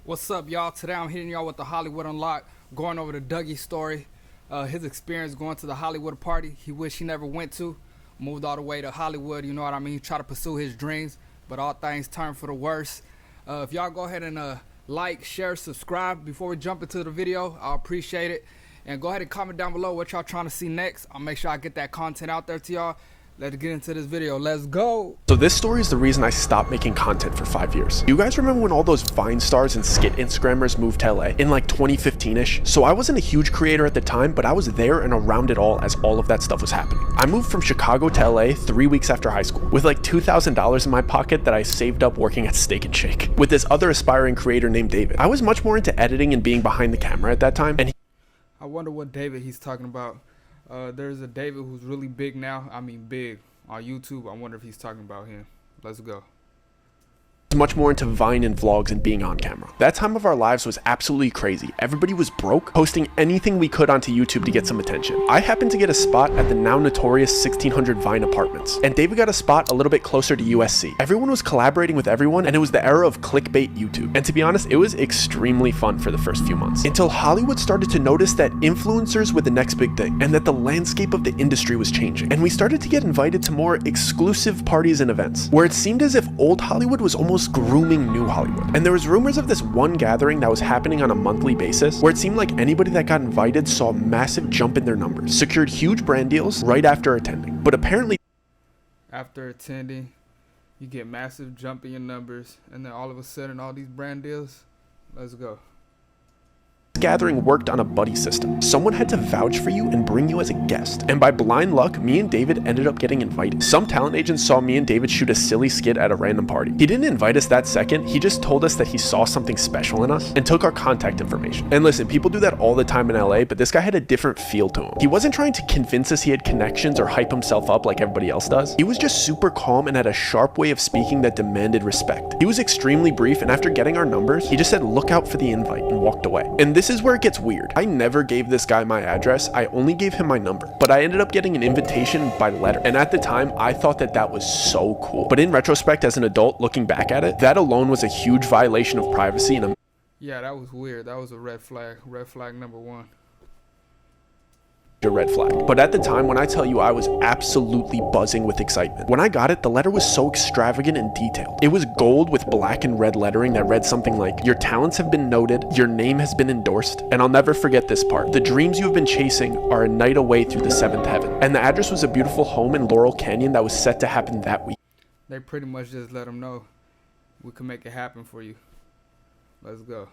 What's up, y'all? Today I'm hitting y'all with the Hollywood Unlock, going over the Dougie's story, his experience going to the Hollywood party he wished he never went to, moved all the way to Hollywood, you know what I mean, try to pursue his dreams, but all things turn for the worse. If y'all go ahead and like, share, subscribe before we jump into the video, I'll appreciate it. And go ahead and comment down below what y'all trying to see next. I'll make sure I get that content out there to y'all. Let's get into this video. Let's go. So this story is the reason I stopped making content for 5 years. You guys remember when all those Vine stars and skit Instagrammers moved to LA in like 2015-ish? So I wasn't a huge creator at the time, but I was there and around it all as all of that stuff was happening. I moved from Chicago to LA 3 weeks after high school with like $2,000 in my pocket that I saved up working at Steak and Shake with this other aspiring creator named David. I was much more into editing and being behind the camera at that time, and I wonder what David he's talking about. There's a David who's really big now. I mean big on YouTube. I wonder if he's talking about him. Let's go. much more into Vine and vlogs and being on camera. That time of our lives was absolutely crazy. Everybody was broke, posting anything we could onto YouTube to get some attention. I happened to get a spot at the now notorious 1600 Vine apartments, and David got a spot a little bit closer to USC. Everyone was collaborating with everyone, and it was the era of clickbait YouTube. And to be honest, it was extremely fun for the first few months, until Hollywood started to notice that influencers were the next big thing, and that the landscape of the industry was changing. And we started to get invited to more exclusive parties and events, where it seemed as if old Hollywood was almost grooming new Hollywood. And there was rumors of this one gathering that was happening on a monthly basis, where it seemed like anybody that got invited saw a massive jump in their numbers, secured huge brand deals right after attending. But apparently, After attending, you get massive jump in your numbers, and then all of a sudden, all these brand deals. Let's go. gathering worked on a buddy system. Someone had to vouch for you and bring you as a guest. And by blind luck, me and David ended up getting invited. Some talent agents saw me and David shoot a silly skit at a random party. He didn't invite us that second, he just told us that he saw something special in us and took our contact information. And listen, people do that all the time in LA, but this guy had a different feel to him. He wasn't trying to convince us he had connections or hype himself up like everybody else does. He was just super calm and had a sharp way of speaking that demanded respect. He was extremely brief, and after getting our numbers, he just said, "Look out for the invite," and walked away. And this is where it gets weird. I never gave this guy my address, I only gave him my number, but I ended up getting an invitation by letter. And at the time, I thought that that was so cool. But in retrospect, as an adult looking back at it, that alone was a huge violation of privacy and a Yeah, that was weird. That was a red flag. Red flag number one. red flag. But at the time, when I tell you I was absolutely buzzing with excitement. When I got it, the letter was so extravagant and detailed. It was gold with black and red lettering that read something like, "Your talents have been noted, your name has been endorsed," and I'll never forget this part. "The dreams you have been chasing are a night away through the seventh heaven." And the address was a beautiful home in Laurel Canyon that was set to happen that week. They pretty much just let them know we can make it happen for you. Let's go.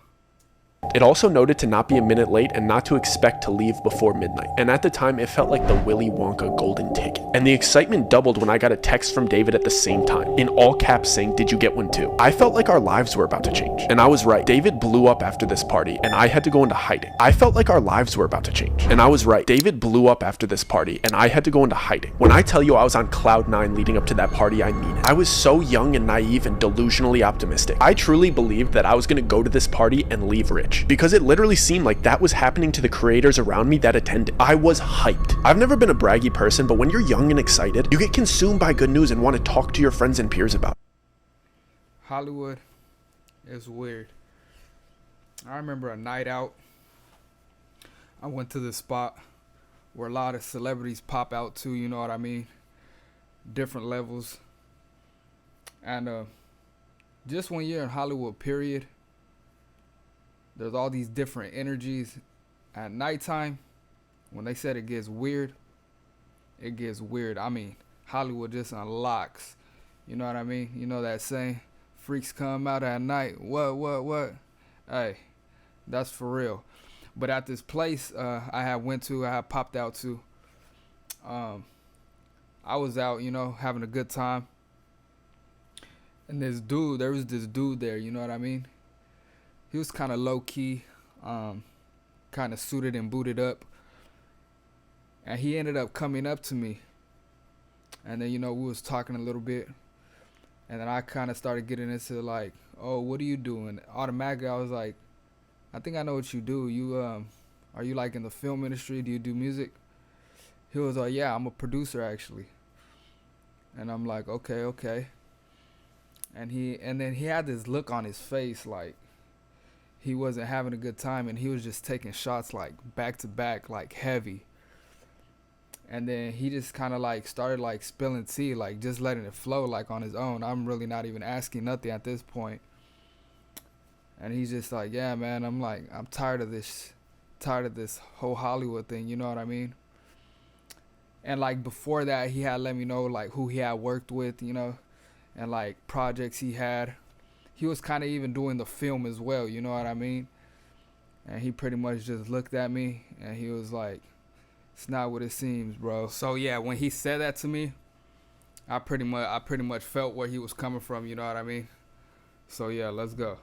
It also noted to not be a minute late and not to expect to leave before midnight. And at the time, it felt like the Willy Wonka golden ticket. And the excitement doubled when I got a text from David at the same time, in all caps saying, "Did you get one too?" I felt like our lives were about to change. And I was right. David blew up after this party, and I had to go into hiding. I felt like our lives were about to change. And I was right. David blew up after this party, and I had to go into hiding. When I tell you I was on cloud 9 leading up to that party, I mean it. I was so young and naive and delusionally optimistic. I truly believed that I was going to go to this party and leave rich, because it literally seemed like that was happening to the creators around me that attended. I was hyped. I've never been a braggy person, but when you're young and excited, you get consumed by good news and want to talk to your friends and peers about it. Hollywood is weird. I remember a night out. I went to this spot where a lot of celebrities pop out too, you know what I mean? Different levels. And just when you're in Hollywood, period, there's all these different energies. At nighttime, when they said it gets weird, it gets weird. I mean, Hollywood just unlocks. You know what I mean? You know that saying, freaks come out at night. What? Hey, that's for real. But at this place I had popped out to, I was out, you know, having a good time. And there was this dude there, you know what I mean? He was kind of low-key, kind of suited and booted up. And he ended up coming up to me. And then, you know, we was talking a little bit. And then I kind of started getting into like, "Oh, what are you doing?" Automatically, I was like, "I think I know what you do. Are you like in the film industry? Do you do music?" He was like, "Yeah, I'm a producer actually." And I'm like, okay. And then he had this look on his face like, he wasn't having a good time, and he was just taking shots like back to back, like heavy. And then he just kind of like started like spilling tea, like just letting it flow like on his own. I'm really not even asking nothing at this point. And he's just like, yeah, man, I'm tired of this whole Hollywood thing, you know what I mean? And like before that, he had let me know like who he had worked with, you know, and like projects he had. He was kind of even doing the film as well, you know what I mean? And he pretty much just looked at me and he was like, it's not what it seems, bro. So yeah, when he said that to me, I pretty much felt where he was coming from, you know what I mean? So yeah, let's go.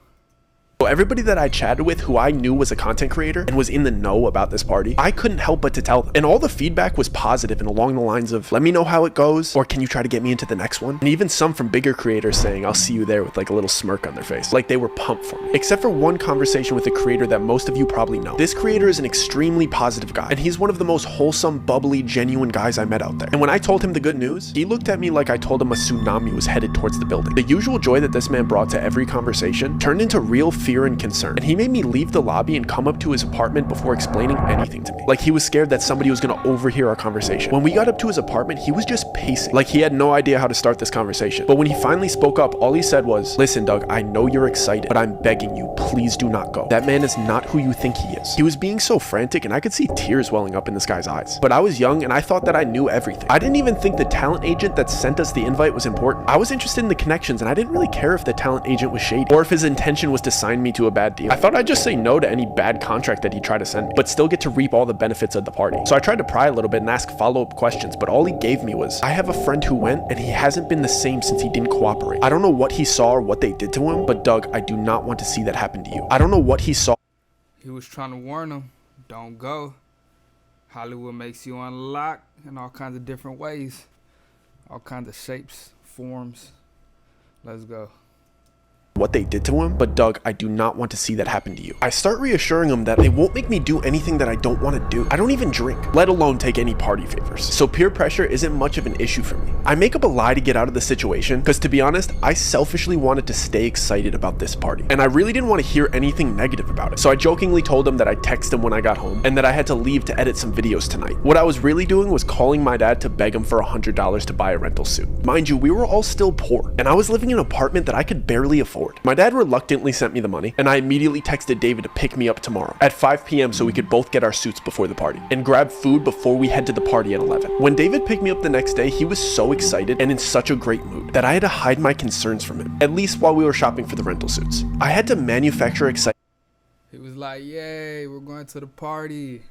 So everybody that I chatted with who I knew was a content creator and was in the know about this party, I couldn't help but to tell them. And all the feedback was positive and along the lines of, let me know how it goes, or can you try to get me into the next one? And even some from bigger creators saying, I'll see you there, with like a little smirk on their face. Like they were pumped for me. Except for one conversation with a creator that most of you probably know. This creator is an extremely positive guy, and he's one of the most wholesome, bubbly, genuine guys I met out there. And when I told him the good news, he looked at me like I told him a tsunami was headed towards the building. The usual joy that this man brought to every conversation turned into real fear and concern. And he made me leave the lobby and come up to his apartment before explaining anything to me. Like he was scared that somebody was gonna overhear our conversation. When we got up to his apartment, he was just pacing. Like he had no idea how to start this conversation. But when he finally spoke up, all he said was, listen, Doug, I know you're excited, but I'm begging you, please do not go. That man is not who you think he is. He was being so frantic and I could see tears welling up in this guy's eyes. But I was young and I thought that I knew everything. I didn't even think the talent agent that sent us the invite was important. I was interested in the connections and I didn't really care if the talent agent was shady or if his intention was to sign me to a bad deal. I thought I'd just say no to any bad contract that he tried to send me, but still get to reap all the benefits of the party. So I tried to pry a little bit and ask follow-up questions, but all he gave me was, I have a friend who went and he hasn't been the same since he didn't cooperate. I don't know what he saw or what they did to him, but Doug, I do not want to see that happen to you. I don't know what he saw. He was trying to warn him, don't go. Hollywood makes you unlock in all kinds of different ways, all kinds of shapes, forms. Let's go. What they did to him, but Doug, I do not want to see that happen to you. I start reassuring him that they won't make me do anything that I don't want to do. I don't even drink, let alone take any party favors. So peer pressure isn't much of an issue for me. I make up a lie to get out of the situation because, to be honest, I selfishly wanted to stay excited about this party and I really didn't want to hear anything negative about it. So I jokingly told him that I'd text him when I got home and that I had to leave to edit some videos tonight. What I was really doing was calling my dad to beg him for $100 to buy a rental suit. Mind you, we were all still poor and I was living in an apartment that I could barely afford. My dad reluctantly sent me the money, and I immediately texted David to pick me up tomorrow at 5 p.m. so we could both get our suits before the party and grab food before we head to the party at 11. When David picked me up the next day, he was so excited and in such a great mood that I had to hide my concerns from him, at least while we were shopping for the rental suits. I had to manufacture excitement. He was like, yay, we're going to the party.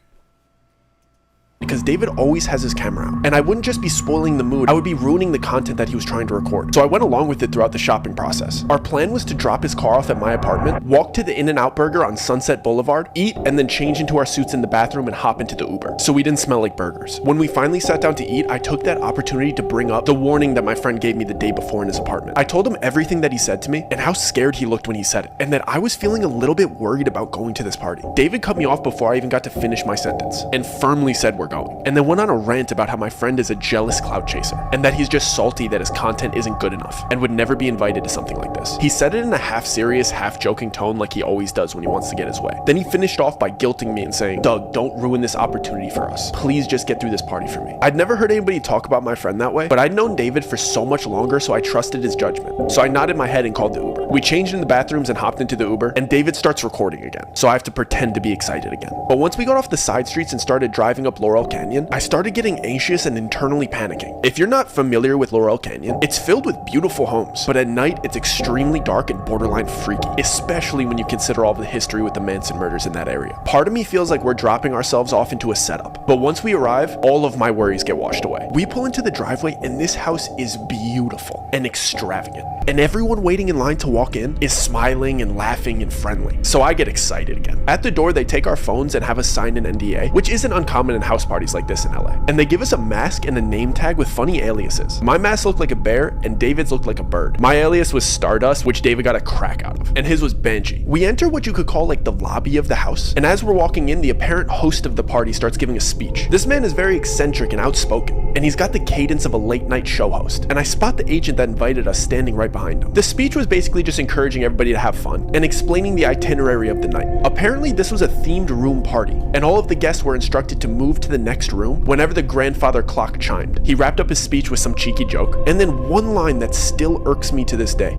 Because David always has his camera out, and I wouldn't just be spoiling the mood, I would be ruining the content that he was trying to record. So I went along with it throughout the shopping process. Our plan was to drop his car off at my apartment, walk to the In-N-Out Burger on Sunset Boulevard, eat, and then change into our suits in the bathroom and hop into the Uber, so we didn't smell like burgers. When we finally sat down to eat, I took that opportunity to bring up the warning that my friend gave me the day before in his apartment. I told him everything that he said to me and how scared he looked when he said it, and that I was feeling a little bit worried about going to this party. David cut me off before I even got to finish my sentence and firmly said we're going, and then went on a rant about how my friend is a jealous clout chaser and that he's just salty that his content isn't good enough and would never be invited to something like this. He said it in a half serious, half joking tone like he always does when he wants to get his way. Then he finished off by guilting me and saying, Doug, don't ruin this opportunity for us. Please just get through this party for me. I'd never heard anybody talk about my friend that way, but I'd known David for so much longer, so I trusted his judgment. So I nodded my head and called the Uber. We changed in the bathrooms and hopped into the Uber, and David starts recording again, so I have to pretend to be excited again. But once we got off the side streets and started driving up Laurel Canyon, I started getting anxious and internally panicking. If you're not familiar with Laurel Canyon, it's filled with beautiful homes, but at night it's extremely dark and borderline freaky, especially when you consider all the history with the Manson murders in that area. Part of me feels like we're dropping ourselves off into a setup, but once we arrive, all of my worries get washed away. We pull into the driveway and this house is beautiful and extravagant, and everyone waiting in line to walk in is smiling and laughing and friendly, so I get excited again. At the door, they take our phones and have us sign an NDA, which isn't uncommon in house parties like this in LA, and they give us a mask and a name tag with funny aliases. My mask looked like a bear and David's looked like a bird. My alias was Stardust, which David got a crack out of, and his was Banshee. We enter what you could call like the lobby of the house, and as we're walking in, the apparent host of the party starts giving a speech. This man is very eccentric and outspoken, and he's got the cadence of a late night show host, and I spot the agent that invited us standing right behind him. The speech was basically just encouraging everybody to have fun and explaining the itinerary of the night. Apparently this was a themed room party, and all of the guests were instructed to move to the next room whenever the grandfather clock chimed. He wrapped up his speech with some cheeky joke, and then one line that still irks me to this day.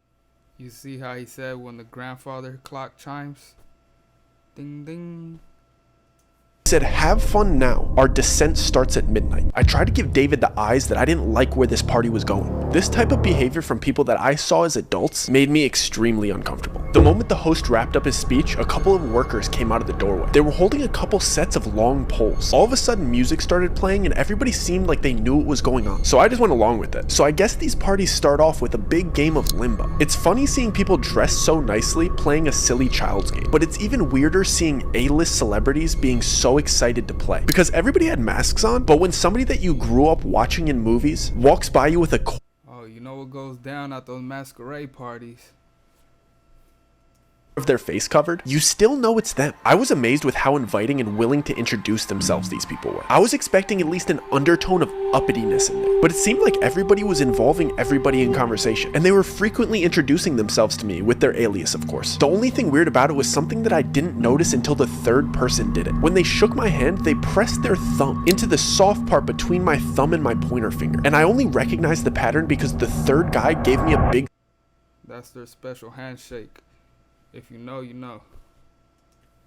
You see how he said when the grandfather clock chimes? Ding ding. He said, "Have fun now. Our descent starts at midnight." I tried to give David the eyes that I didn't like where this party was going. This type of behavior from people that I saw as adults made me extremely uncomfortable. The moment the host wrapped up his speech, a couple of workers came out of the doorway. They were holding a couple sets of long poles. All of a sudden music started playing and everybody seemed like they knew what was going on. So I just went along with it. So I guess these parties start off with a big game of limbo. It's funny seeing people dressed so nicely playing a silly child's game, but it's even weirder seeing A-list celebrities being so excited to play, because everybody had masks on, but when somebody that you grew up watching in movies walks by you with a Oh, you know what goes down at those masquerade parties? of their face covered, you still know it's them. I was amazed with how inviting and willing to introduce themselves these people were. I was expecting at least an undertone of uppityness in there, but it seemed like everybody was involving everybody in conversation, and they were frequently introducing themselves to me with their alias, of course. The only thing weird about it was something that I didn't notice until the third person did it. When they shook my hand, they pressed their thumb into the soft part between my thumb and my pointer finger, and I only recognized the pattern because the third guy gave me a big That's their special handshake. If you know, you know.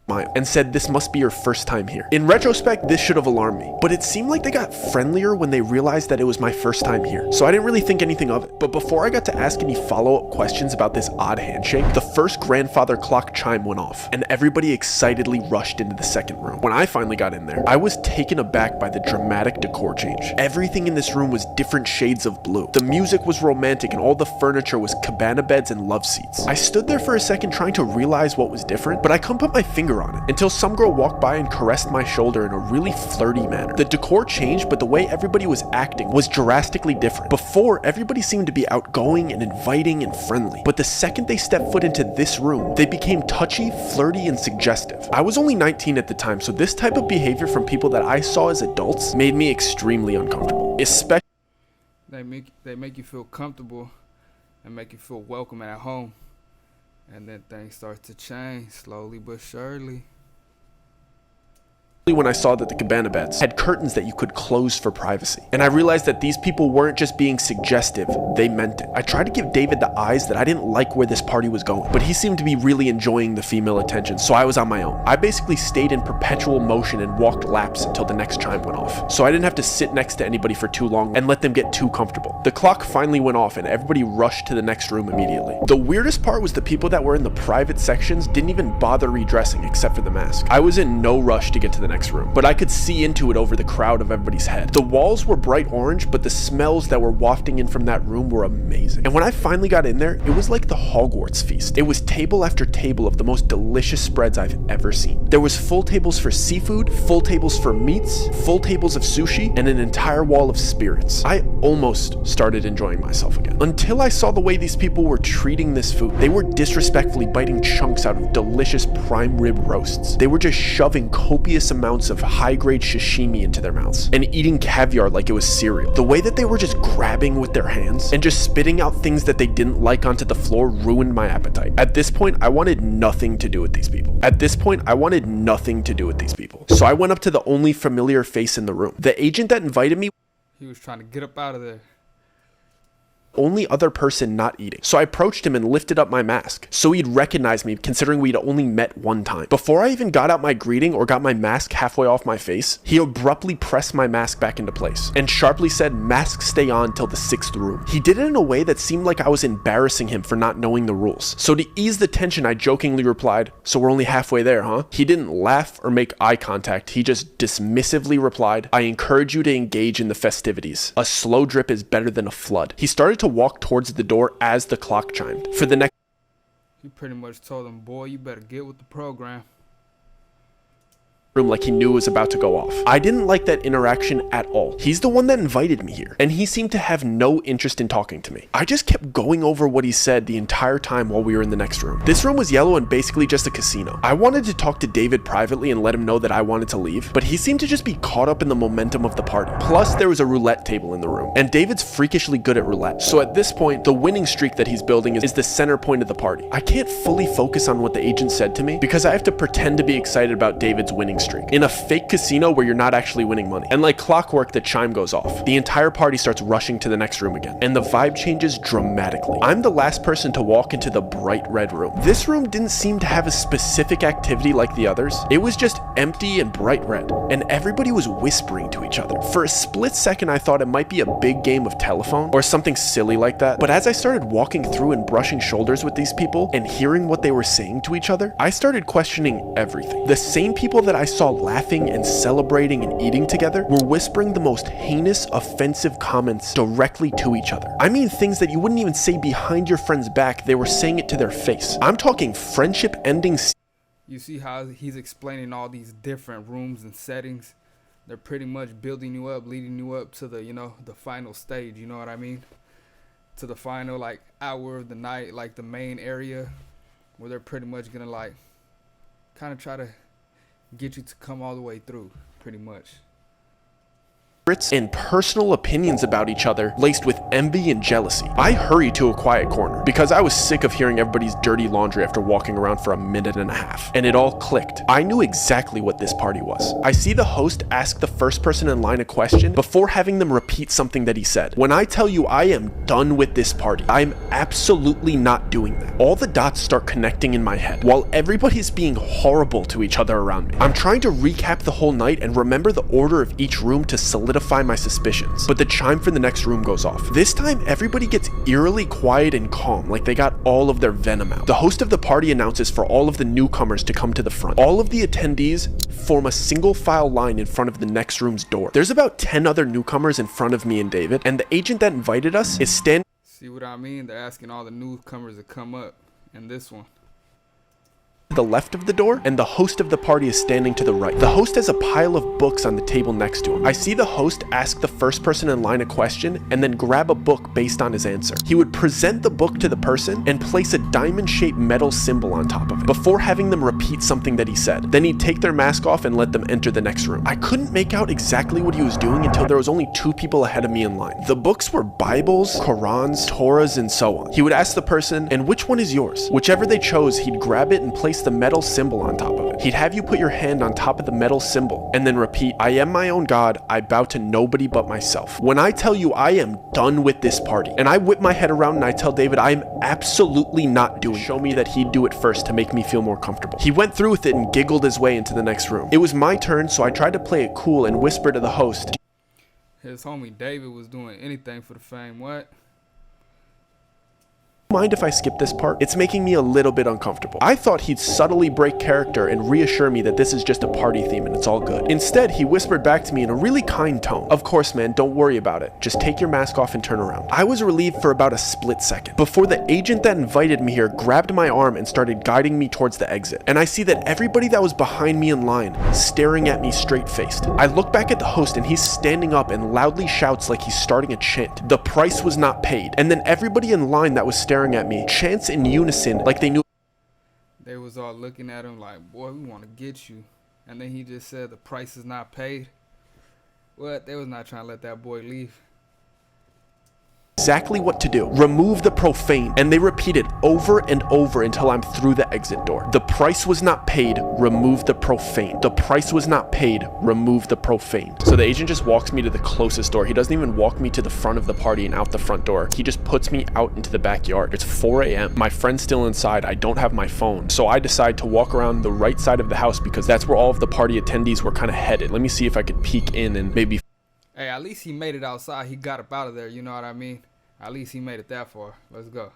smile and said, "This must be your first time here." In retrospect, this should have alarmed me, but it seemed like they got friendlier when they realized that it was my first time here, so I didn't really think anything of it. But before I got to ask any follow-up questions about this odd handshake, the first grandfather clock chime went off, and everybody excitedly rushed into the second room. When I finally got in there, I was taken aback by the dramatic decor change. Everything in this room was different shades of blue. The music was romantic, and all the furniture was cabana beds and love seats. I stood there for a second trying to realize what was different, but I couldn't put my finger on it until some girl walked by and caressed my shoulder in a really flirty manner. The decor changed, but the way everybody was acting was drastically different. Before, everybody seemed to be outgoing and inviting and friendly, but the second they stepped foot into this room, they became touchy, flirty, and suggestive. I was only 19 at the time, so this type of behavior from people that I saw as adults made me extremely uncomfortable, especially They make you feel comfortable and make you feel welcome at home. And then things start to change slowly but surely. when I saw that the cabana beds had curtains that you could close for privacy. And I realized that these people weren't just being suggestive, they meant it. I tried to give David the eyes that I didn't like where this party was going, but he seemed to be really enjoying the female attention, so I was on my own. I basically stayed in perpetual motion and walked laps until the next chime went off, so I didn't have to sit next to anybody for too long and let them get too comfortable. The clock finally went off and everybody rushed to the next room immediately. The weirdest part was the people that were in the private sections didn't even bother redressing except for the mask. I was in no rush to get to the next room, but I could see into it over the crowd of everybody's head. The walls were bright orange, but the smells that were wafting in from that room were amazing. And when I finally got in there, it was like the Hogwarts feast. It was table after table of the most delicious spreads I've ever seen. There was full tables for seafood, full tables for meats, full tables of sushi, and an entire wall of spirits. I almost started enjoying myself again, until I saw the way these people were treating this food. They were disrespectfully biting chunks out of delicious prime rib roasts. They were just shoving copious amounts of high-grade sashimi into their mouths and eating caviar like it was cereal. The way that they were just grabbing with their hands and just spitting out things that they didn't like onto the floor ruined my appetite. At this point, I wanted nothing to do with these people. So I went up to the only familiar face in the room. The agent that invited me, He was trying to get up out of there. only other person not eating. So I approached him and lifted up my mask so he'd recognize me, considering we'd only met one time. Before I even got out my greeting or got my mask halfway off my face, he abruptly pressed my mask back into place and sharply said, "Mask stay on till the 6th room." He did it in a way that seemed like I was embarrassing him for not knowing the rules. So to ease the tension, I jokingly replied, "So we're only halfway there, huh?" He didn't laugh or make eye contact. He just dismissively replied, "I encourage you to engage in the festivities. A slow drip is better than a flood." He started to walk towards the door as the clock chimed. For the next He pretty much told him, boy, you better get with the program. room like he knew it was about to go off. I didn't like that interaction at all. He's the one that invited me here, and he seemed to have no interest in talking to me. I just kept going over what he said the entire time while we were in the next room. This room was yellow and basically just a casino. I wanted to talk to David privately and let him know that I wanted to leave, but he seemed to just be caught up in the momentum of the party. Plus, there was a roulette table in the room, and David's freakishly good at roulette. So at this point, the winning streak that he's building is the center point of the party. I can't fully focus on what the agent said to me because I have to pretend to be excited about David's winning streak in a fake casino where you're not actually winning money. And like clockwork, the chime goes off. The entire party starts rushing to the next room again, and the vibe changes dramatically. I'm the last person to walk into the bright red room. This room didn't seem to have a specific activity like the others. It was just empty and bright red, and everybody was whispering to each other. For a split second, I thought it might be a big game of telephone or something silly like that, but as I started walking through and brushing shoulders with these people and hearing what they were saying to each other, I started questioning everything. The same people that I saw laughing and celebrating and eating together were whispering the most heinous, offensive comments directly to each other. I mean things that you wouldn't even say behind your friend's back, they were saying it to their face. I'm talking friendship ending. You see how he's explaining all these different rooms and settings? They're pretty much building you up, leading you up to the, the final stage, you know what I mean? To the final, like, hour of the night, like the main area where they're pretty much gonna, like, kind of try to get you to come all the way through, pretty much. And personal opinions about each other laced with envy and jealousy. I hurried to a quiet corner because I was sick of hearing everybody's dirty laundry after walking around for a minute and a half, and it all clicked. I knew exactly what this party was. I see the host ask the first person in line a question before having them repeat something that he said. When I tell you I am done with this party, I'm absolutely not doing that. All the dots start connecting in my head while everybody's being horrible to each other around me. I'm trying to recap the whole night and remember the order of each room to solidify my suspicions, but the chime for the next room goes off. This time, everybody gets eerily quiet and calm, like they got all of their venom out. The host of the party announces for all of the newcomers to come to the front. All of the attendees form a single file line in front of the next room's door. There's about 10 other newcomers in front of me and David, and the agent that invited us is standing. See what I mean? They're asking all the newcomers to come up in this one. To the left of the door, and the host of the party is standing to the right. The host has a pile of books on the table next to him. I see the host ask the first person in line a question and then grab a book based on his answer. He would present the book to the person and place a diamond-shaped metal symbol on top of it before having them repeat something that he said. Then he'd take their mask off and let them enter the next room. I couldn't make out exactly what he was doing until there was only 2 people ahead of me in line. The books were Bibles, Qurans, Torahs, and so on. He would ask the person, "And which one is yours?" Whichever they chose, he'd grab it and place the metal symbol on top of it. He'd have you put your hand on top of the metal symbol and then repeat, "I am my own God, I bow to nobody but myself." When I tell you I am done with this party, and I whip my head around and I tell David I am absolutely not doing it. Show me that he'd do it first to make me feel more comfortable. He went through with it and giggled his way into the next room. It was my turn, so I tried to play it cool and whisper to the host. His homie David was doing anything for the fame. What? Mind if I skip this part? It's making me a little bit uncomfortable. I thought he'd subtly break character and reassure me that this is just a party theme and it's all good. Instead, he whispered back to me in a really kind tone, "Of course, man, don't worry about it. Just take your mask off and turn around." I was relieved for about a split second before the agent that invited me here grabbed my arm and started guiding me towards the exit. And I see that everybody that was behind me in line staring at me straight-faced. I look back at the host and he's standing up and loudly shouts like he's starting a chant. The price was not paid. And then everybody in line that was staring at me chants in unison like they knew. They was all looking at him like, "Boy, we want to get you." And then he just said the price is not paid. What? They was not trying to let that boy leave. Exactly what to do. Remove the profane. And they repeated over and over until I'm through the exit door. The price was not paid. Remove the profane. The price was not paid. Remove the profane. So the agent just walks me to the closest door. He doesn't even walk me to the front of the party and out the front door. He just puts me out into the backyard. It's 4 a.m. My friend's still inside. I don't have my phone. So I decide to walk around the right side of the house because that's where all of the party attendees were kind of headed. Let me see if I could peek in and maybe. Hey, at least he made it outside. He got up out of there. You know what I mean? At least he made it that far. Let's go.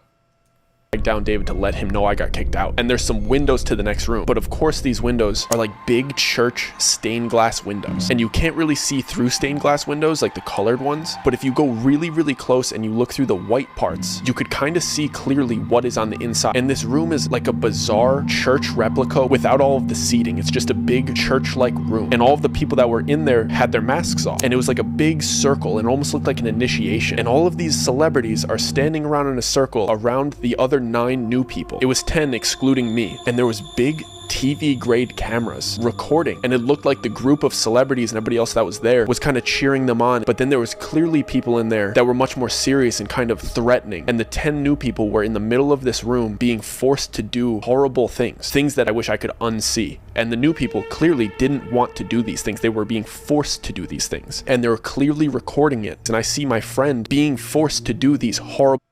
down David to let him know I got kicked out. And there's some windows to the next room, but of course these windows are like big church stained glass windows, and you can't really see through stained glass windows like the colored ones, but if you go really close and you look through the white parts, you could kind of see clearly what is on the inside. And this room is like a bizarre church replica without all of the seating. It's just a big church-like room, and all of the people that were in there had their masks off, and it was like a big circle, and it almost looked like an initiation, and all of these celebrities are standing around in a circle around the other 9 new people. It was 10 excluding me, and there was big TV grade cameras recording, and it looked like the group of celebrities and everybody else that was there was kind of cheering them on, but then there was clearly people in there that were much more serious and kind of threatening, and the 10 new people were in the middle of this room being forced to do horrible things that I wish I could unsee. And the new people clearly didn't want to do these things. They were being forced to do these things, and they were clearly recording it, and I see my friend being forced to do these horrible.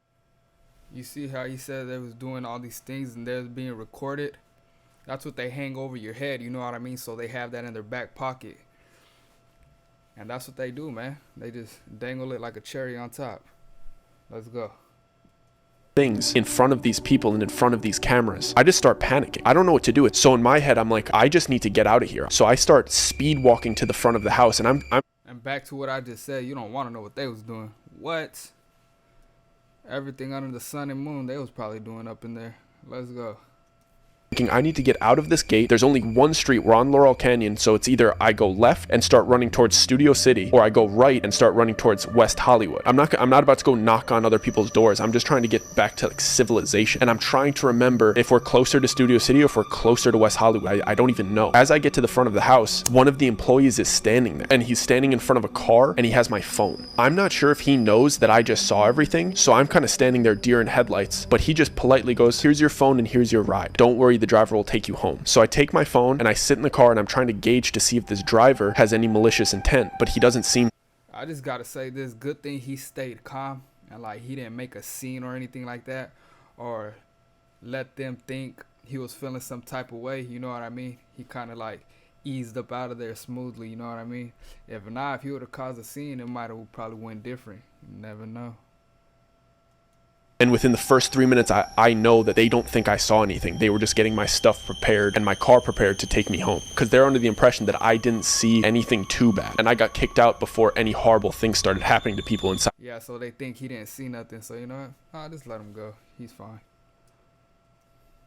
You see how he said they was doing all these things and they're being recorded? That's what they hang over your head, you know what I mean? So they have that in their back pocket. And that's what they do, man. They just dangle it like a cherry on top. Let's go. Things in front of these people and in front of these cameras. I just start panicking. I don't know what to do. So in my head, I'm like, I just need to get out of here. So I start speed walking to the front of the house, and I'm And back to what I just said, you don't want to know what they was doing. What? Everything under the sun and moon they was probably doing up in there. Let's go. thinking I need to get out of this gate. There's only one street. We're on Laurel Canyon, so it's either I go left and start running towards Studio City, or I go right and start running towards West Hollywood. I'm not about to go knock on other people's doors. I'm just trying to get back to like civilization, and I'm trying to remember if we're closer to Studio City or if we're closer to West Hollywood. I don't even know. As I get to the front of the house, one of the employees is standing there, and he's standing in front of a car, and he has my phone. I'm not sure if he knows that I just saw everything, so I'm kind of standing there deer in headlights, but he just politely goes, "Here's your phone and here's your ride. Don't worry, the driver will take you home." So I take my phone and I sit in the car, and I'm trying to gauge to see if this driver has any malicious intent, but he doesn't seem. I just gotta say this, good thing he stayed calm and like he didn't make a scene or anything like that, or let them think he was feeling some type of way, you know what I mean? He kind of like eased up out of there smoothly, you know what I mean? If not, if he would have caused a scene, it might have probably went different. You never know. And within the first 3 minutes, I know that they don't think I saw anything. They were just getting my stuff prepared and my car prepared to take me home, because they're under the impression that I didn't see anything too bad, and I got kicked out before any horrible things started happening to people inside Yeah, so they think he didn't see nothing, so you know what? I'll just let him go. He's fine.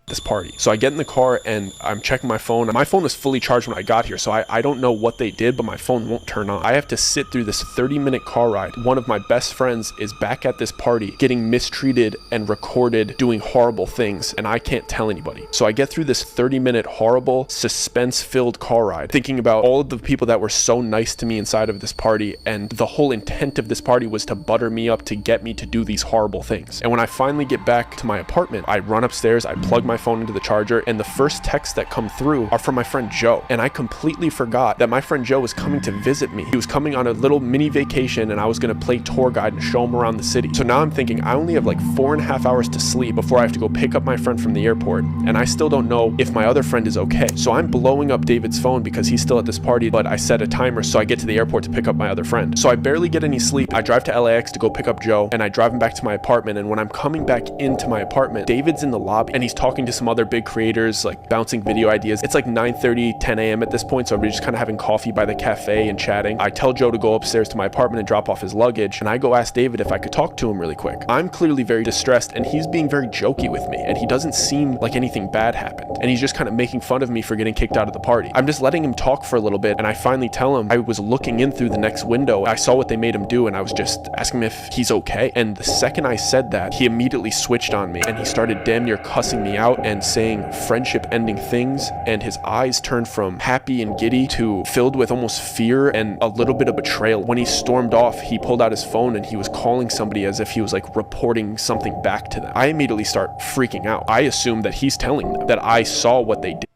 this party. So I get in the car and I'm checking my phone. My phone was fully charged when I got here, so I don't know what they did, but my phone won't turn on. I have to sit through this 30-minute car ride. One of my best friends is back at this party getting mistreated and recorded doing horrible things, and I can't tell anybody. So I get through this 30-minute horrible, suspense-filled car ride, thinking about all of the people that were so nice to me inside of this party, and the whole intent of this party was to butter me up to get me to do these horrible things. And when I finally get back to my apartment, I run upstairs, I plug my phone into the charger, and the first texts that come through are from my friend Joe. And I completely forgot that my friend Joe was coming to visit me. He was coming on a little mini vacation, and I was going to play tour guide and show him around the city. So now I'm thinking I only have like 4.5 hours to sleep before I have to go pick up my friend from the airport, and I still don't know if my other friend is okay. So I'm blowing up David's phone because he's still at this party, but I set a timer so I get to the airport to pick up my other friend. So I barely get any sleep. I drive to LAX to go pick up Joe, and I drive him back to my apartment, and when I'm coming back into my apartment, David's in the lobby, and he's talking to some other big creators, like bouncing video ideas. It's like 9:30, 10 a.m. at this point, so everybody's just kind of having coffee by the cafe and chatting. I tell Joe to go upstairs to my apartment and drop off his luggage, and I go ask David if I could talk to him really quick. I'm clearly very distressed, and he's being very jokey with me, and he doesn't seem like anything bad happened, and he's just kind of making fun of me for getting kicked out of the party. I'm just letting him talk for a little bit, and I finally tell him I was looking in through the next window. I saw what they made him do, and I was just asking him if he's okay. And the second I said that, he immediately switched on me, and he started damn near cussing me out and saying friendship ending things, and his eyes turned from happy and giddy to filled with almost fear and a little bit of betrayal. When he stormed off, he pulled out his phone and he was calling somebody as if he was like reporting something back to them. I immediately start freaking out. I assume that he's telling them that I saw what they did.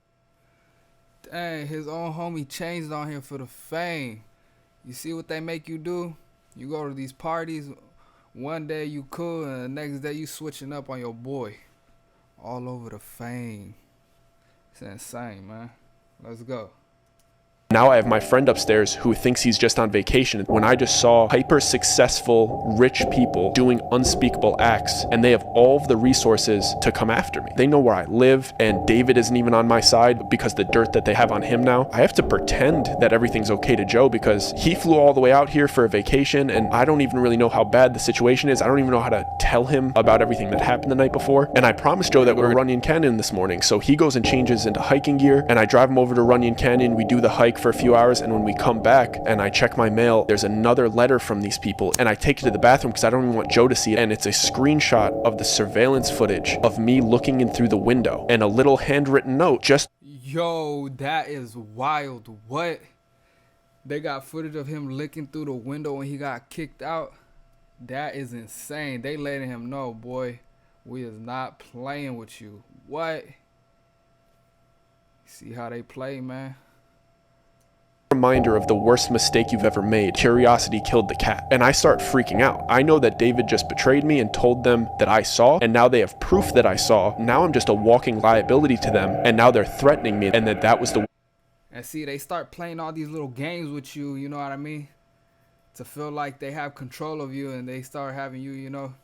Dang, his own homie changed on him for the fame. You see what they make you do? You go to these parties, one day you cool, and the next day you switching up on your boy. All over the fame. It's insane, man. Let's go. Now I have my friend upstairs who thinks he's just on vacation when I just saw hyper successful rich people doing unspeakable acts, and they have all of the resources to come after me. They know where I live, and David isn't even on my side because the dirt that they have on him now. I have to pretend that everything's okay to Joe because he flew all the way out here for a vacation, and I don't even really know how bad the situation is. I don't even know how to tell him about everything that happened the night before. And I promised Joe that we're Runyon Canyon this morning, so he goes and changes into hiking gear, and I drive him over to Runyon Canyon. We do the hike for a few hours, and when we come back and I check my mail, there's another letter from these people, and I take it to the bathroom because I don't even want Joe to see it, and it's a screenshot of the surveillance footage of me looking in through the window and a little handwritten note just... Yo, that is wild. What? They got footage of him looking through the window when he got kicked out? That is insane. They letting him know, boy, we is not playing with you. What? See how they play, man. Reminder of the worst mistake you've ever made. Curiosity killed the cat. And I start freaking out. I know that David just betrayed me and told them that I saw, and now they have proof that I saw. Now I'm just a walking liability to them, and now they're threatening me, and that was the... And see, they start playing all these little games with you, you know what I mean? To feel like they have control of you, and they start having you, you know,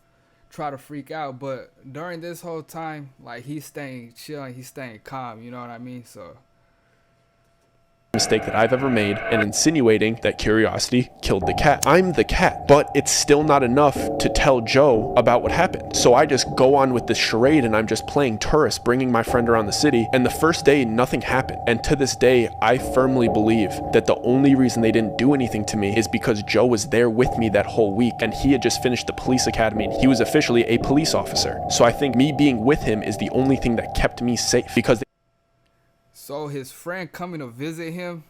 try to freak out. But during this whole time, like, he's staying chill and he's staying calm, you know what I mean? So... mistake that I've ever made, and insinuating that curiosity killed the cat. I'm the cat, but it's still not enough to tell Joe about what happened. So I just go on with this charade, and I'm just playing tourist, bringing my friend around the city. And the first day, nothing happened. And to this day, I firmly believe that the only reason they didn't do anything to me is because Joe was there with me that whole week, and he had just finished the police academy, and he was officially a police officer. So I think me being with him is the only thing that kept me safe, because so his friend coming to visit him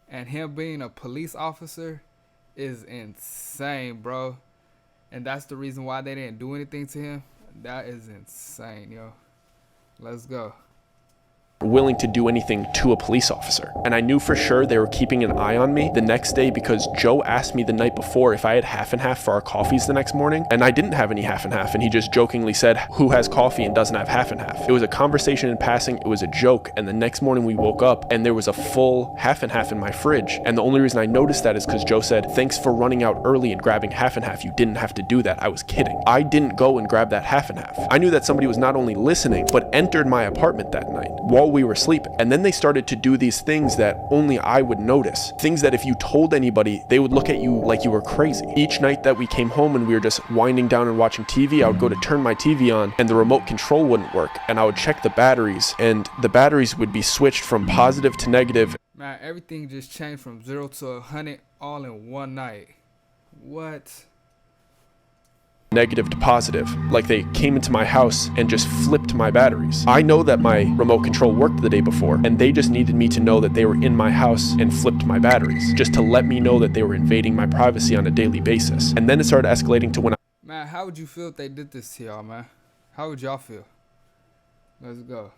and him being a police officer is insane, bro. And that's the reason why they didn't do anything to him. That is insane, yo. Let's go. Willing to do anything to a police officer. And I knew for sure they were keeping an eye on me the next day because Joe asked me the night before if I had half and half for our coffees the next morning, and I didn't have any half and half, and he just jokingly said, who has coffee and doesn't have half and half? It was a conversation in passing, it was a joke, and the next morning we woke up and there was a full half and half in my fridge. And the only reason I noticed that is because Joe said, thanks for running out early and grabbing half and half, you didn't have to do that. I was kidding. I didn't go and grab that half and half. I knew that somebody was not only listening, but entered my apartment that night while we were sleeping. And then they started to do these things that only I would notice. Things that if you told anybody, they would look at you like you were crazy. Each night that we came home and we were just winding down and watching TV, I would go to turn my TV on and the remote control wouldn't work. And I would check the batteries, and the batteries would be switched from positive to negative. Man, everything just changed from 0 to 100 all in one night. What? Negative to positive, like they came into my house and just flipped my batteries. I know that my remote control worked the day before, and they just needed me to know that they were in my house and flipped my batteries, just to let me know that they were invading my privacy on a daily basis. And then it started escalating to when Man, how would you feel if they did this to y'all, man? How would y'all feel? Let's go.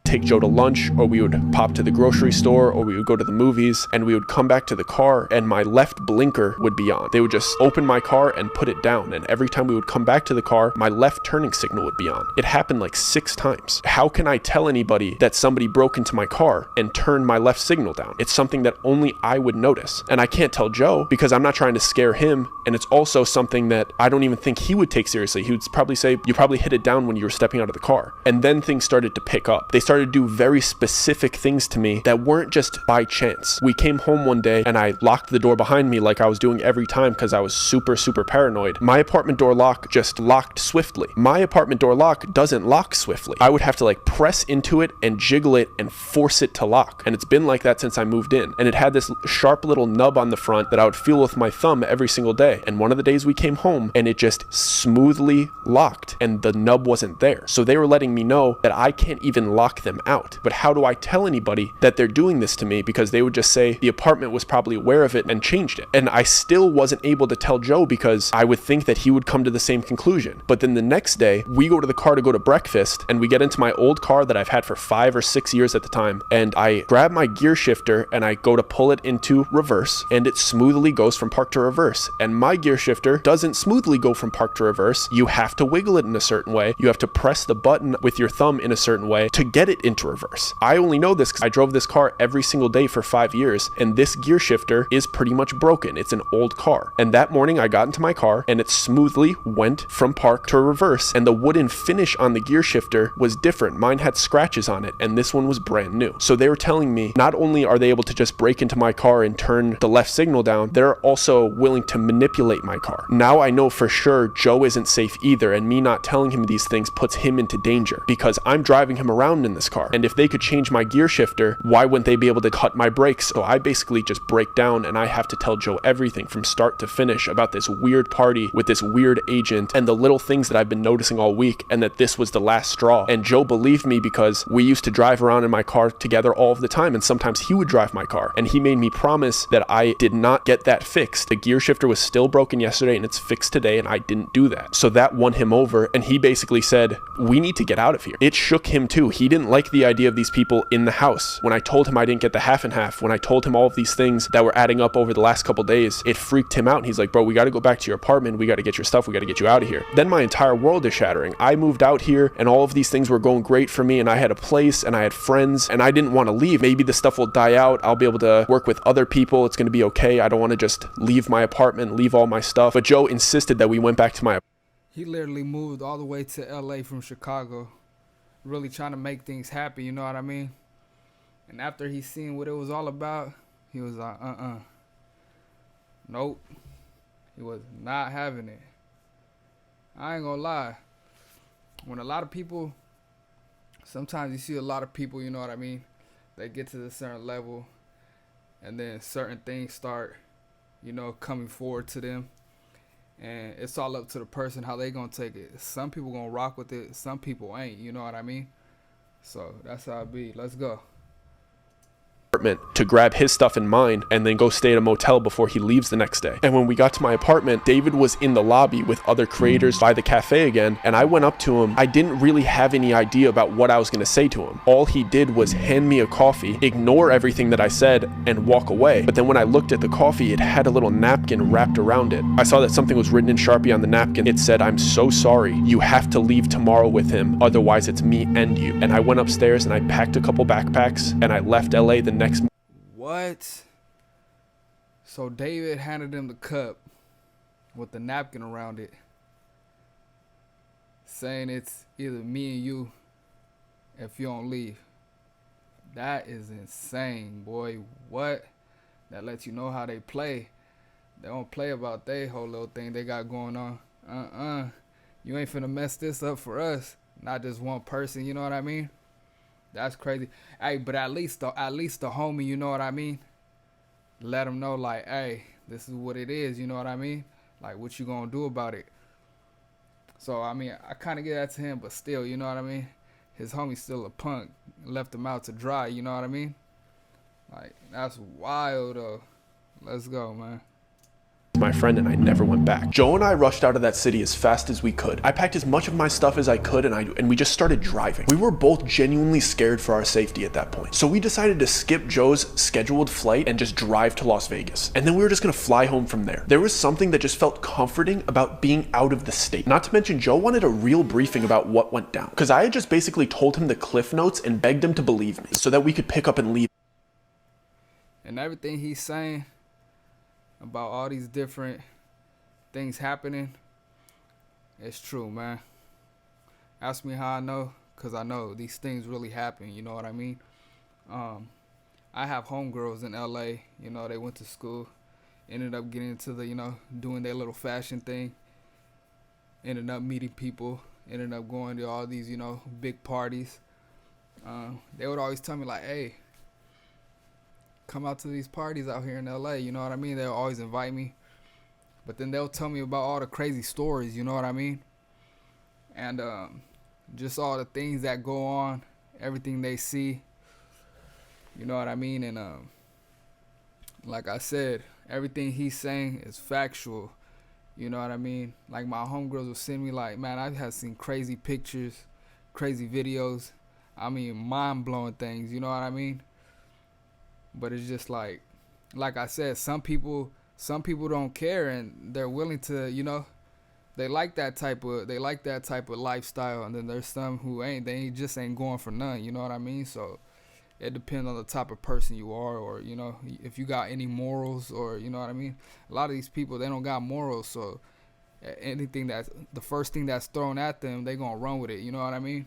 Take Joe to lunch, or we would pop to the grocery store, or we would go to the movies, and we would come back to the car and my left blinker would be on. They would just open my car and put it down, and every time we would come back to the car, my left turning signal would be on. It happened like 6 times. How can I tell anybody that somebody broke into my car and turned my left signal down? It's something that only I would notice, and I can't tell Joe because I'm not trying to scare him, and it's also something that I don't even think he would take seriously. He would probably say, you probably hit it down when you were stepping out of the car. And then things started to pick up. They started to do very specific things to me that weren't just by chance. We came home one day and I locked the door behind me like I was doing every time because I was super paranoid. My apartment door lock just locked swiftly. My apartment door lock doesn't lock swiftly. I would have to like press into it and jiggle it and force it to lock. And it's been like that since I moved in. And it had this sharp little nub on the front that I would feel with my thumb every single day. And one of the days we came home and it just smoothly locked and the nub wasn't there. So they were letting me know that I can't even lock them out. But how do I tell anybody that they're doing this to me? Because they would just say the apartment was probably aware of it and changed it. And I still wasn't able to tell Joe because I would think that he would come to the same conclusion. But then the next day, we go to the car to go to breakfast and we get into my old car that I've had for 5 or 6 years at the time. And I grab my gear shifter and I go to pull it into reverse and it smoothly goes from park to reverse. And my gear shifter doesn't smoothly go from park to reverse. You have to wiggle it in a certain way. You have to press the button with your thumb in a certain way to get it it into reverse. I only know this because I drove this car every single day for 5 years, and this gear shifter is pretty much broken. It's an old car. And that morning I got into my car and it smoothly went from park to reverse, and the wooden finish on the gear shifter was different. Mine had scratches on it and this one was brand new. So they were telling me not only are they able to just break into my car and turn the left signal down, they're also willing to manipulate my car. Now I know for sure Joe isn't safe either, and me not telling him these things puts him into danger because I'm driving him around in this car. And if they could change my gear shifter, why wouldn't they be able to cut my brakes? So I basically just break down and I have to tell Joe everything from start to finish about this weird party with this weird agent and the little things that I've been noticing all week, and that this was the last straw. And Joe believed me because we used to drive around in my car together all of the time, and sometimes he would drive my car, and he made me promise that I did not get that fixed. The gear shifter was still broken yesterday and it's fixed today, and I didn't do that. So that won him over, and he basically said, we need to get out of here. It shook him too. He didn't like the idea of these people in the house. When I told him I didn't get the half and half, when I told him all of these things that were adding up over the last couple days, it freaked him out. And he's like, bro, we got to go back to your apartment. We got to get your stuff. We got to get you out of here. Then my entire world is shattering. I moved out here and all of these things were going great for me, and I had a place and I had friends and I didn't want to leave. Maybe the stuff will die out. I'll be able to work with other people. It's going to be okay. I don't want to just leave my apartment, leave all my stuff. But Joe insisted that we went back to my apartment. He literally moved all the way to LA from Chicago, really trying to make things happen, you know what I mean? And after he seen what it was all about, he was like, nope. He was not having it. I ain't gonna lie. When a lot of people, sometimes you see a lot of people, you know what I mean? They get to this certain level and then certain things start, you know, coming forward to them. And it's all up to the person how they gonna take it. Some people gonna rock with it, some people ain't, you know what I mean? So that's how it be. Let's go. To grab his stuff and mine and then go stay at a motel before he leaves the next day. And when we got to my apartment, David was in the lobby with other creators by the cafe again, and I went up to him. I didn't really have any idea about what I was going to say to him. All he did was hand me a coffee, ignore everything that I said, and walk away. But then when I looked at the coffee, it had a little napkin wrapped around it. I saw that something was written in Sharpie on the napkin. It said, "I'm so sorry. You have to leave tomorrow with him, otherwise it's me and you." And I went upstairs and I packed a couple backpacks and I left LA the next. What? So David handed him the cup with the napkin around it, saying it's either me and you if you don't leave. That is insane, boy. What? That lets you know how they play. They don't play about their whole little thing they got going on. You ain't finna mess this up for us. Not just one person, you know what I mean? That's crazy. Hey, but at least the homie, you know what I mean? Let him know, like, hey, this is what it is, you know what I mean? Like, what you gonna do about it? So, I mean, I kind of get that to him, but still, you know what I mean? His homie's still a punk. Left him out to dry, you know what I mean? Like, that's wild, though. Let's go, man. My friend, and I never went back. Joe and I rushed out of that city as fast as we could. I packed as much of my stuff as I could, and we just started driving. We were both genuinely scared for our safety at that point. So we decided to skip Joe's scheduled flight and just drive to Las Vegas. And then we were just gonna fly home from there. There was something that just felt comforting about being out of the state. Not to mention, Joe wanted a real briefing about what went down, because I had just basically told him the cliff notes and begged him to believe me so that we could pick up and leave. And everything he's saying about all these different things happening, it's true, man. Ask me how I know, because I know these things really happen, you know what I mean? I have homegirls in LA, you know, they went to school, ended up getting into the, you know, doing their little fashion thing, ended up meeting people, ended up going to all these, you know, big parties. They would always tell me, like, hey, come out to these parties out here in LA, you know what I mean? They'll always invite me. But then they'll tell me about all the crazy stories, you know what I mean? And just all the things that go on, everything they see, you know what I mean? And like I said, everything he's saying is factual, you know what I mean? Like, my homegirls will send me, like, man, I have seen crazy pictures, crazy videos, I mean, mind-blowing things, you know what I mean? But it's just like I said, some people don't care, and they're willing to, you know, they like that type of lifestyle, and then there's some who ain't going for none, you know what I mean? So it depends on the type of person you are, or you know, if you got any morals, or you know what I mean. A lot of these people, they don't got morals, so anything that's the first thing that's thrown at them, they gonna run with it, you know what I mean?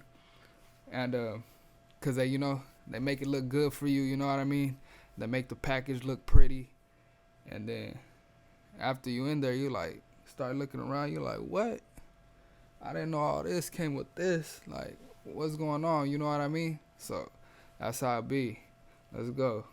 And cause they, you know, they make it look good for you, you know what I mean? They make the package look pretty, and then after you in there, you like start looking around, you're like, what? I didn't know all this came with this. Like, what's going on? You know what I mean? So that's how it be. Let's go.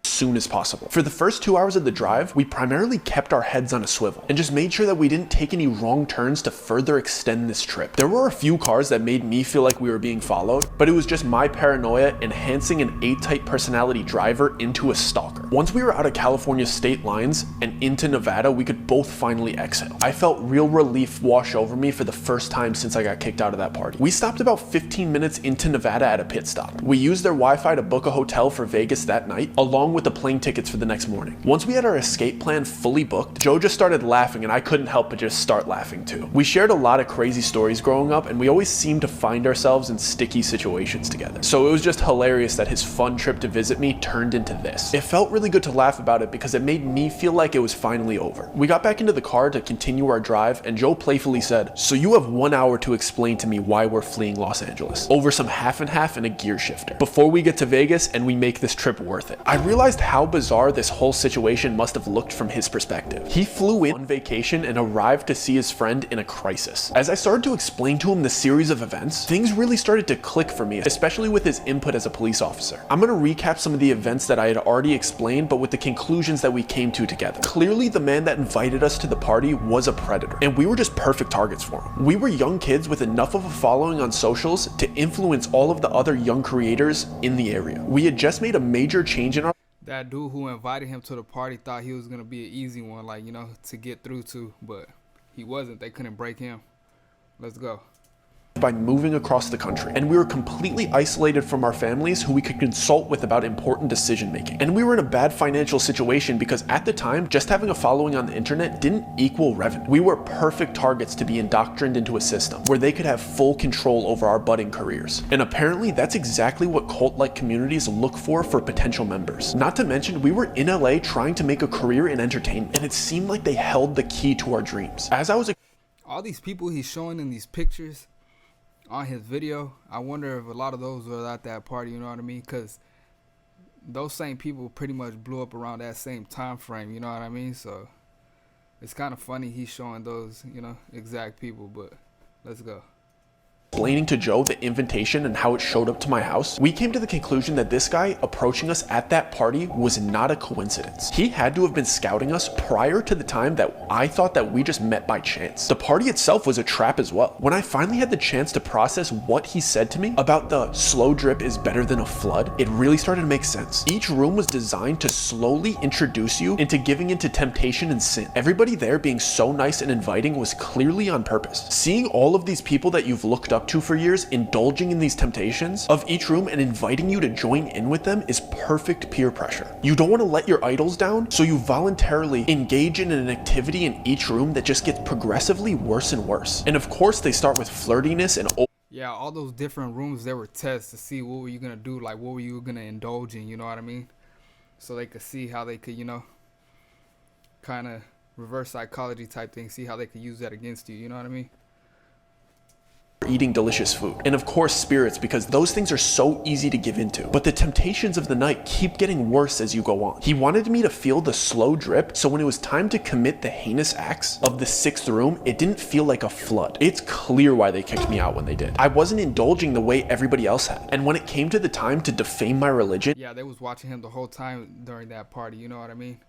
Soon as possible. For the first 2 hours of the drive, we primarily kept our heads on a swivel and just made sure that we didn't take any wrong turns to further extend this trip. There were a few cars that made me feel like we were being followed, but it was just my paranoia enhancing an A-type personality driver into a stalker. Once we were out of California state lines and into Nevada, we could both finally exhale. I felt real relief wash over me for the first time since I got kicked out of that party. We stopped about 15 minutes into Nevada at a pit stop. We used their Wi-Fi to book a hotel for Vegas that night, along with the plane tickets for the next morning. Once we had our escape plan fully booked, Joe just started laughing, and I couldn't help but just start laughing too. We shared a lot of crazy stories growing up, and we always seemed to find ourselves in sticky situations together. So it was just hilarious that his fun trip to visit me turned into this. It felt really good to laugh about it because it made me feel like it was finally over. We got back into the car to continue our drive, and Joe playfully said, "So you have 1 hour to explain to me why we're fleeing Los Angeles over some half and half and a gear shifter before we get to Vegas and we make this trip worth it." I realized how bizarre this whole situation must have looked from his perspective. He flew in on vacation and arrived to see his friend in a crisis. As I started to explain to him the series of events, things really started to click for me, especially with his input as a police officer. I'm going to recap some of the events that I had already explained, but with the conclusions that we came to together. Clearly, the man that invited us to the party was a predator, and we were just perfect targets for him. We were young kids with enough of a following on socials to influence all of the other young creators in the area. We had just made a major change in our That dude who invited him to the party thought he was gonna be an easy one, like, you know, to get through to, but he wasn't. They couldn't break him. Let's go. By moving across the country, and we were completely isolated from our families who we could consult with about important decision making. And we were in a bad financial situation because at the time, just having a following on the internet didn't equal revenue. We were perfect targets to be indoctrined into a system where they could have full control over our budding careers. And apparently that's exactly what cult-like communities look for potential members. Not to mention, we were in LA trying to make a career in entertainment, and it seemed like they held the key to our dreams. As I was all these people he's showing in these pictures on his video, I wonder if a lot of those were at that party, you know what I mean? Because those same people pretty much blew up around that same time frame, you know what I mean? So it's kind of funny he's showing those, you know, exact people, but let's go. Explaining to Joe the invitation and how it showed up to my house, we came to the conclusion that this guy approaching us at that party was not a coincidence. He had to have been scouting us prior to the time that I thought that we just met by chance. The party itself was a trap as well. When I finally had the chance to process what he said to me about the slow drip is better than a flood, it really started to make sense. Each room was designed to slowly introduce you into giving into temptation and sin. Everybody there being so nice and inviting was clearly on purpose. Seeing all of these people that you've looked up to for years indulging in these temptations of each room and inviting you to join in with them is perfect peer pressure. You don't want to let your idols down, so you voluntarily engage in an activity in each room that just gets progressively worse and worse. And of course they start with flirtiness and yeah, all those different rooms, they were tests to see what were you gonna do, like what were you gonna indulge in, you know what I mean? So they could see how they could, you know, kind of reverse psychology type thing, see how they could use that against you, you know what I mean? Eating delicious food, and of course spirits, because those things are so easy to give into. But the temptations of the night keep getting worse as you go on. He wanted me to feel the slow drip, so when it was time to commit the heinous acts of the 6th room, it didn't feel like a flood. It's clear why they kicked me out when they did. I wasn't indulging the way everybody else had, and when it came to the time to defame my religion, yeah, they was watching him the whole time during that party, you know what I mean?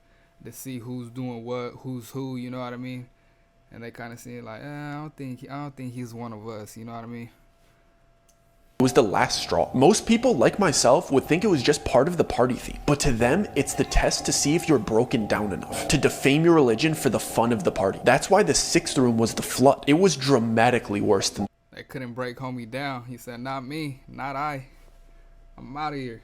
To see who's doing what, who's who, you know what I mean? And they kind of see it like, I don't think he's one of us, you know what I mean? it was the last straw. Most people, like myself, would think it was just part of the party theme, but to them, it's the test to see if you're broken down enough to defame your religion for the fun of the party. That's why the 6th room was the flood. It was dramatically worse than. They couldn't break homie down. He said, not me, not I. I'm out of here.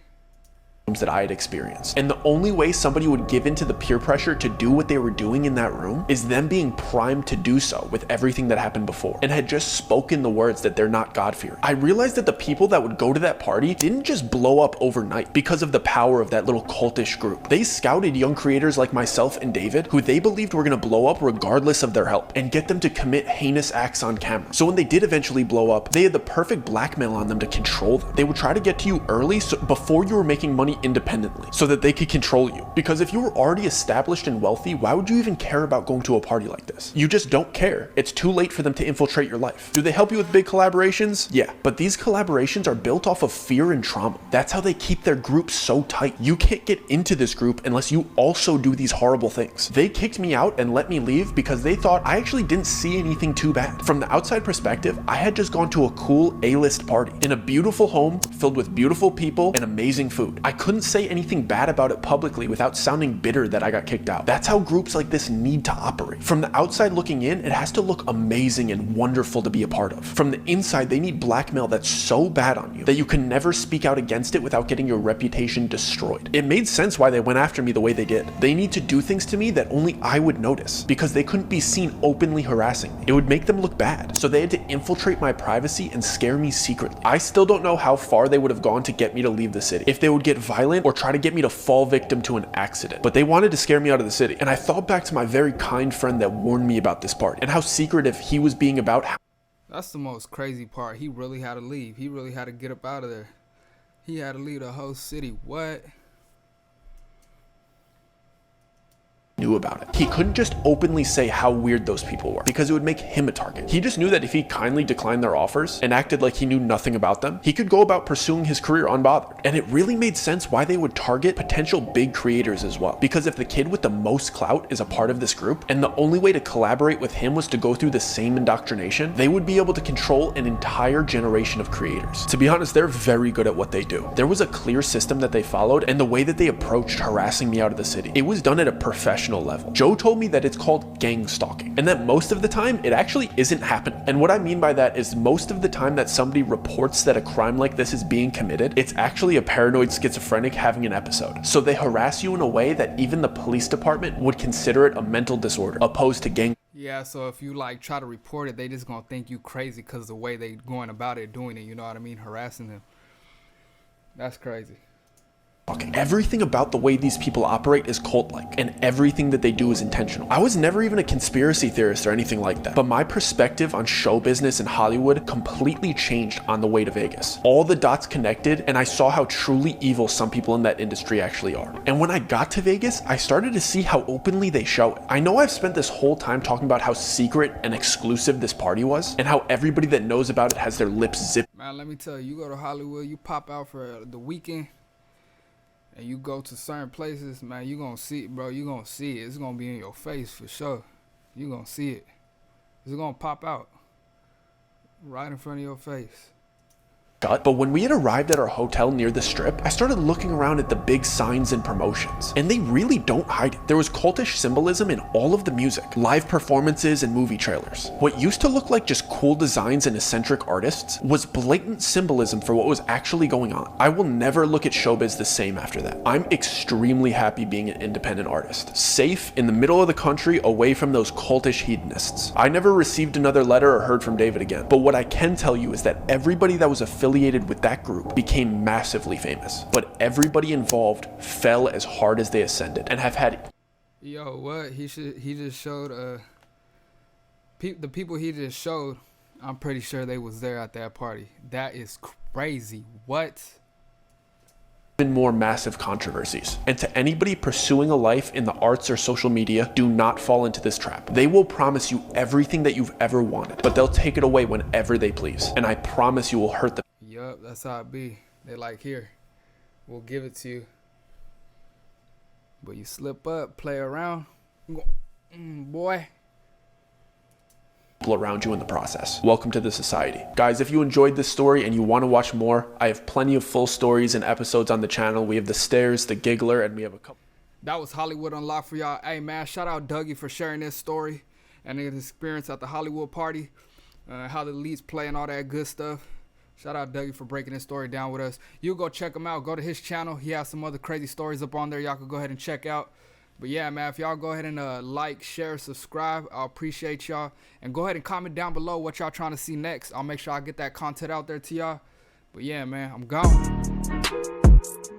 that I had experienced. And the only way somebody would give into the peer pressure to do what they were doing in that room is them being primed to do so with everything that happened before and had just spoken the words that they're not God-fearing. I realized that the people that would go to that party didn't just blow up overnight because of the power of that little cultish group. They scouted young creators like myself and David who they believed were going to blow up regardless of their help and get them to commit heinous acts on camera. So when they did eventually blow up, they had the perfect blackmail on them to control them. They would try to get to you early before you were making money independently so that they could control you. Because if you were already established and wealthy, why would you even care about going to a party like this? You just don't care. It's too late for them to infiltrate your life. Do they help you with big collaborations? Yeah, but these collaborations are built off of fear and trauma. That's how they keep their group so tight. You can't get into this group unless you also do these horrible things. They kicked me out and let me leave because they thought I actually didn't see anything too bad. From the outside perspective, I had just gone to a cool A-list party in a beautiful home filled with beautiful people and amazing food. I couldn't say anything bad about it publicly without sounding bitter that I got kicked out. That's how groups like this need to operate. From the outside looking in, it has to look amazing and wonderful to be a part of. From the inside, they need blackmail that's so bad on you that you can never speak out against it without getting your reputation destroyed. It made sense why they went after me the way they did. They need to do things to me that only I would notice because they couldn't be seen openly harassing me. It would make them look bad. So they had to infiltrate my privacy and scare me secretly. I still don't know how far they would have gone to get me to leave the city. If they would get violent or try to get me to fall victim to an accident. But they wanted to scare me out of the city. And I thought back to my very kind friend that warned me about this part and how secretive he was being about how That's the most crazy part. He really had to leave. He really had to get up out of there. He had to leave the whole city. What? knew about it. He couldn't just openly say how weird those people were because it would make him a target. He just knew that if he kindly declined their offers and acted like he knew nothing about them, he could go about pursuing his career unbothered. And it really made sense why they would target potential big creators as well. Because if the kid with the most clout is a part of this group and the only way to collaborate with him was to go through the same indoctrination, they would be able to control an entire generation of creators. To be honest, they're very good at what they do. There was a clear system that they followed and the way that they approached harassing me out of the city. It was done at a professional level. Joe told me that it's called gang stalking and that most of the time it actually isn't happening. And what I mean by that is most of the time that somebody reports that a crime like this is being committed, it's actually a paranoid schizophrenic having an episode. So they harass you in a way that even the police department would consider it a mental disorder opposed to gang. Yeah, so if you like try to report it, they just gonna think you crazy because of the way they going about it, doing it, you know what I mean, harassing them. That's crazy. Everything about the way these people operate is cult-like, and everything that they do is intentional. I was never even a conspiracy theorist or anything like that, but my perspective on show business in Hollywood completely changed on the way to Vegas. All the dots connected, and I saw how truly evil some people in that industry actually are. And when I got to Vegas, I started to see how openly they show it. I know I've spent this whole time talking about how secret and exclusive this party was, and how everybody that knows about it has their lips zipped. Man, let me tell you, you go to Hollywood, you pop out for the weekend, and you go to certain places, man, you gonna see it, bro. You gonna see it. It's gonna be in your face for sure. You gonna see it. It's gonna pop out right in front of your face. But when we had arrived at our hotel near the strip, I started looking around at the big signs and promotions, and they really don't hide it. There was cultish symbolism in all of the music, live performances, and movie trailers. What used to look like just cool designs and eccentric artists was blatant symbolism for what was actually going on. I will never look at showbiz the same after that. I'm extremely happy being an independent artist, safe in the middle of the country away from those cultish hedonists. I never received another letter or heard from David again, but what I can tell you is that everybody that was affiliated with that group became massively famous, but everybody involved fell as hard as they ascended and have had. Yo, what he just showed the people he just showed, I'm pretty sure they was there at that party. That is crazy. What? Even more massive controversies. And to anybody pursuing a life in the arts or social media, do not fall into this trap. They will promise you everything that you've ever wanted, but they'll take it away whenever they please. And I promise you will hurt the. Yup, that's how it be. They like, here, we'll give it to you. But you slip up, play around, boy. Around you in the process. Welcome to the society. Guys, if you enjoyed this story and you want to watch more, I have plenty of full stories and episodes on the channel. We have The Stairs, The Giggler, and we have a couple. That was Hollywood Unlocked for y'all. Hey man, shout out Dougie for sharing this story and his experience at the Hollywood party, how the leads play and all that good stuff. Shout out Dougie for breaking this story down with us. You go check him out. Go to his channel. He has some other crazy stories up on there. Y'all could go ahead and check out. But yeah, man, if y'all go ahead and like, share, subscribe, I'll appreciate y'all. And go ahead and comment down below what y'all trying to see next. I'll make sure I get that content out there to y'all. But yeah, man, I'm gone.